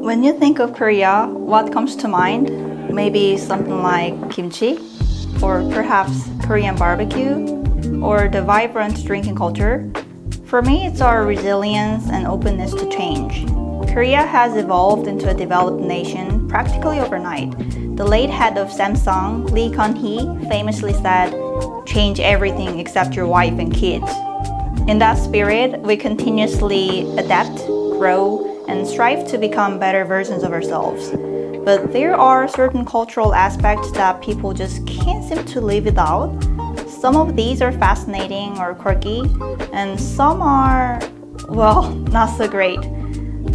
When you think of Korea, what comes to mind? Maybe something like kimchi, or perhaps Korean barbecue, or the vibrant drinking culture. For me, it's our resilience and openness to change. Korea has evolved into a developed nation practically overnight. The late head of Samsung, Lee Kun-hee, famously said, "Change everything except your wife and kids." In that spirit, we continuously adapt, grow, and strive to become better versions of ourselves. But there are certain cultural aspects that people just can't seem to live without. Some of these are fascinating or quirky, and some are, well, not so great.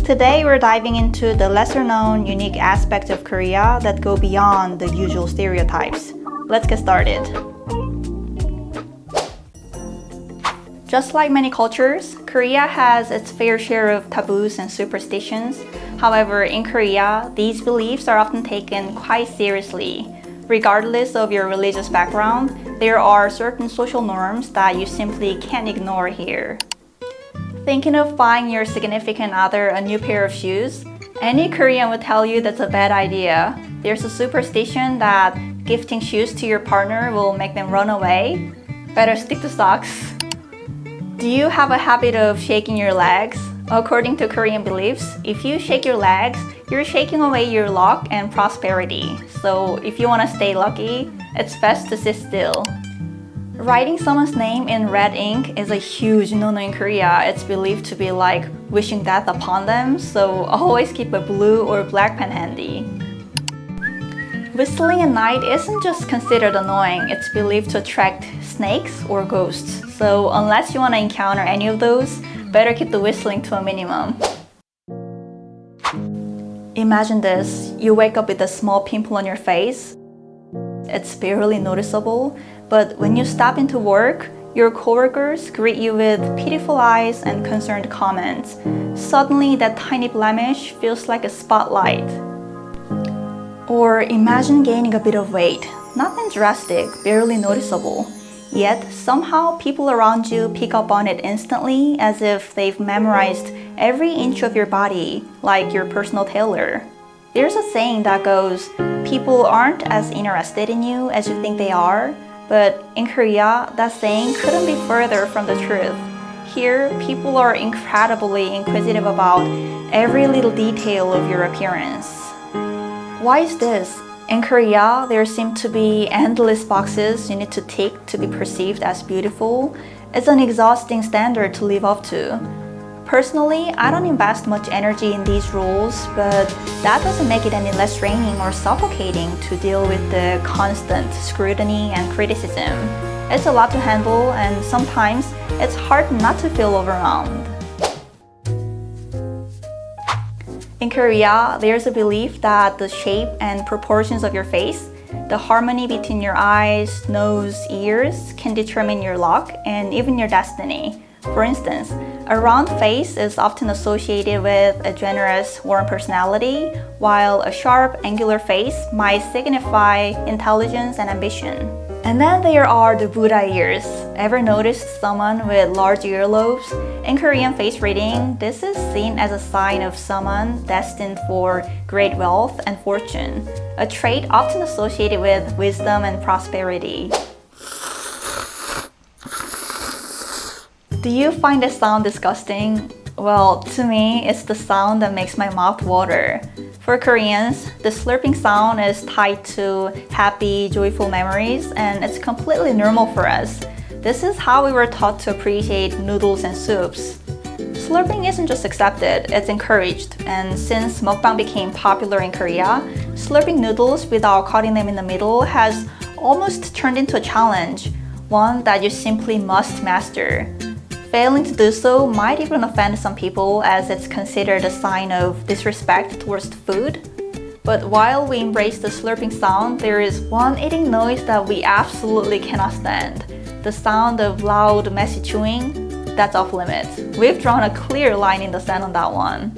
Today, we're diving into the lesser-known, unique aspects of Korea that go beyond the usual stereotypes. Let's get started. Just like many cultures, Korea has its fair share of taboos and superstitions. However, in Korea, these beliefs are often taken quite seriously. Regardless of your religious background, there are certain social norms that you simply can't ignore here. Thinking of buying your significant other a new pair of shoes? Any Korean would tell you that's a bad idea. There's a superstition that gifting shoes to your partner will make them run away. Better stick to socks. Do you have a habit of shaking your legs? According to Korean beliefs, if you shake your legs, you're shaking away your luck and prosperity. So if you want to stay lucky, it's best to sit still. Writing someone's name in red ink is a huge no-no in Korea. It's believed to be like wishing death upon them, so always keep a blue or black pen handy. Whistling at night isn't just considered annoying, it's believed to attract snakes or ghosts. So unless you want to encounter any of those, better keep the whistling to a minimum. Imagine this, you wake up with a small pimple on your face. It's barely noticeable, but when you stop into work, your coworkers greet you with pitiful eyes and concerned comments. Suddenly, that tiny blemish feels like a spotlight. Or imagine gaining a bit of weight. Nothing drastic, barely noticeable. Yet, somehow people around you pick up on it instantly as if they've memorized every inch of your body, like your personal tailor. There's a saying that goes, people aren't as interested in you as you think they are. But in Korea, that saying couldn't be further from the truth. Here, people are incredibly inquisitive about every little detail of your appearance. Why is this? In Korea, there seem to be endless boxes you need to tick to be perceived as beautiful. It's an exhausting standard to live up to. Personally, I don't invest much energy in these rules, but that doesn't make it any less draining or suffocating to deal with the constant scrutiny and criticism. It's a lot to handle, and sometimes it's hard not to feel overwhelmed. In Korea, there's a belief that the shape and proportions of your face, the harmony between your eyes, nose, ears, can determine your luck and even your destiny. For instance, a round face is often associated with a generous, warm personality, while a sharp, angular face might signify intelligence and ambition. And then there are the Buddha ears. Ever noticed someone with large earlobes? In Korean face reading, this is seen as a sign of someone destined for great wealth and fortune, a trait often associated with wisdom and prosperity. Do you find this sound disgusting? Well, to me, it's the sound that makes my mouth water. For Koreans, the slurping sound is tied to happy, joyful memories, and it's completely normal for us. This is how we were taught to appreciate noodles and soups. Slurping isn't just accepted, it's encouraged, and since mukbang became popular in Korea, slurping noodles without cutting them in the middle has almost turned into a challenge, one that you simply must master. Failing to do so might even offend some people as it's considered a sign of disrespect towards the food. But while we embrace the slurping sound, there is one eating noise that we absolutely cannot stand. The sound of loud, messy chewing, that's off limits. We've drawn a clear line in the sand on that one.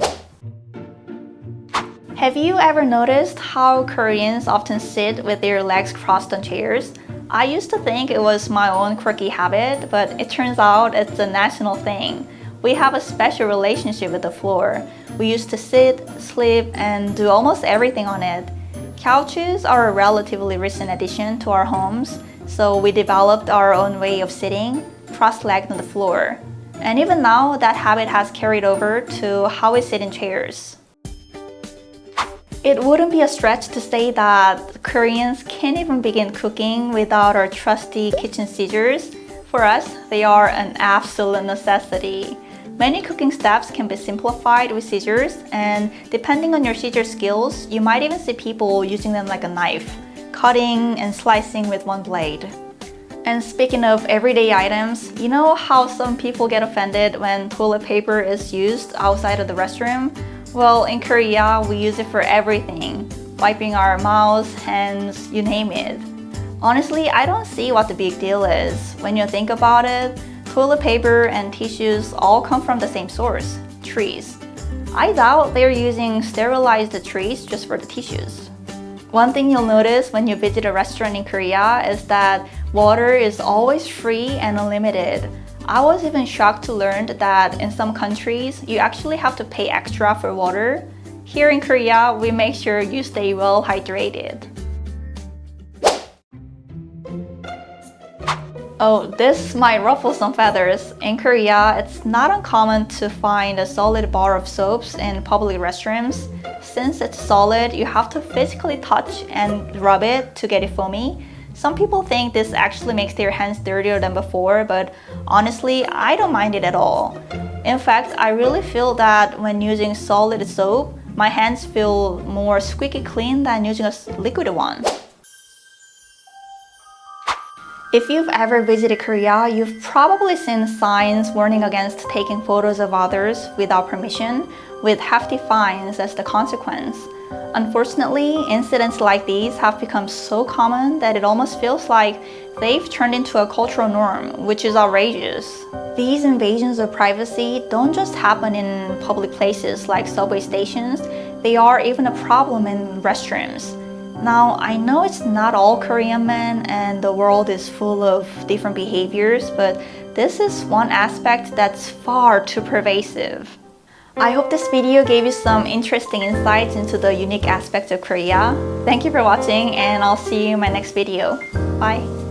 Have you ever noticed how Koreans often sit with their legs crossed on chairs? I used to think it was my own quirky habit, but it turns out it's a national thing. We have a special relationship with the floor. We used to sit, sleep, and do almost everything on it. Couches are a relatively recent addition to our homes, so we developed our own way of sitting, cross-legged on the floor. And even now, that habit has carried over to how we sit in chairs. It wouldn't be a stretch to say that Koreans can't even begin cooking without our trusty kitchen scissors. For us, they are an absolute necessity. Many cooking steps can be simplified with scissors, and depending on your scissor skills, you might even see people using them like a knife, cutting and slicing with one blade. And speaking of everyday items, you know how some people get offended when toilet paper is used outside of the restroom? Well, in Korea, we use it for everything, wiping our mouths, hands, you name it. Honestly, I don't see what the big deal is. When you think about it, toilet paper and tissues all come from the same source, trees. I doubt they're using sterilized trees just for the tissues. One thing you'll notice when you visit a restaurant in Korea is that water is always free and unlimited. I was even shocked to learn that in some countries, you actually have to pay extra for water. Here in Korea, we make sure you stay well hydrated. Oh, this might ruffle some feathers. In Korea, it's not uncommon to find a solid bar of soaps in public restrooms. Since it's solid, you have to physically touch and rub it to get it foamy. Some people think this actually makes their hands dirtier than before, but honestly, I don't mind it at all. In fact, I really feel that when using solid soap, my hands feel more squeaky clean than using a liquid one. If you've ever visited Korea, you've probably seen signs warning against taking photos of others without permission, with hefty fines as the consequence. Unfortunately, incidents like these have become so common that it almost feels like they've turned into a cultural norm, which is outrageous. These invasions of privacy don't just happen in public places like subway stations, they are even a problem in restrooms. Now, I know it's not all Korean men and the world is full of different behaviors, but this is one aspect that's far too pervasive. I hope this video gave you some interesting insights into the unique aspects of Korea. Thank you for watching, and I'll see you in my next video. Bye!